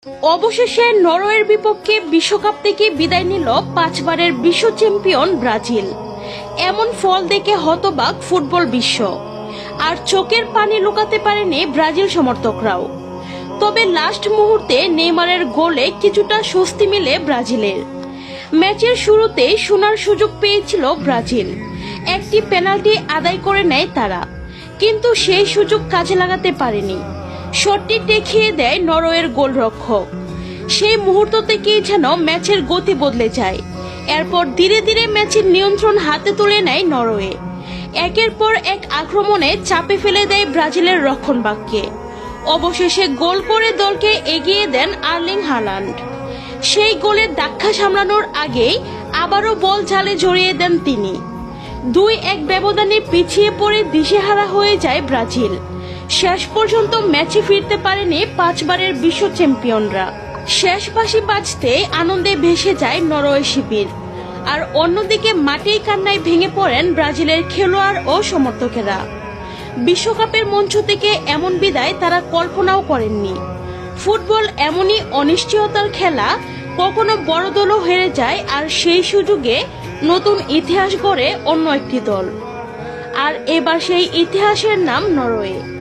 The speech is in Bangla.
অবশেষে নরওয়ের বিপক্ষে বিশ্বকাপ থেকে বিদায় নিল 5 বারের বিশ্ব চ্যাম্পিয়ন ব্রাজিল। এমন ফল দেখে হতবাক ফুটবল বিশ্ব, আর চোখের পানি লুকাতে পারেনি ব্রাজিল সমর্থকরাও। তবে লাস্ট মুহূর্তে নেইমারের গোলে কিছুটা স্বস্তি মিলে ব্রাজিলের। ম্যাচের শুরুতেই সোনার সুযোগ পেয়েছিল ব্রাজিল, একটি পেনাল্টি আদায় করে নেয় তারা, কিন্তু সেই সুযোগ কাজে লাগাতে পারেনি। শটটি ঠেকিয়ে দেয় নরওয়ের গোলরক্ষক। সেই মুহূর্ত থেকেই যেন ম্যাচের গতি বদলে যায়। এরপর ধীরে ধীরে ম্যাচের নিয়ন্ত্রণ হাতে তুলে নেয় নরওয়ে। একের পর এক আক্রমণে চাপে ফেলে দেয় ব্রাজিলের রক্ষণভাগকে। অবশেষে গোল করে দলকে এগিয়ে দেন আর্লিং হালান্ড। সেই গোলের ধাক্কা সামলানোর আগেই আবারও বল জালে জড়িয়ে দেন তিনি। 2-1 ব্যবধানে পিছিয়ে পড়ে দিশেহারা হয়ে যায় ব্রাজিল। শেষ পর্যন্ত ম্যাচে ফিরতে পারেনি 5 বারের বিশ্ব চ্যাম্পিয়নরা। শেষ বাঁশি বাজতে আনন্দে ভেসে যায় নরওয়ে শিবির, আর অন্যদিকে মাঠেই কান্নায় ভেঙে পড়েন ব্রাজিলের খেলোয়াড় ও সমর্থকেরা। বিশ্বকাপের মঞ্চ থেকে এমন বিদায় তারা কল্পনাও করেননি। ফুটবল এমনই অনিশ্চয়তার খেলা, কখনো বড় দলও হেরে যায়, আর সেই সুযোগে নতুন ইতিহাস গড়ে অন্য একটি দল। আর এবার সেই ইতিহাসের নাম নরওয়ে।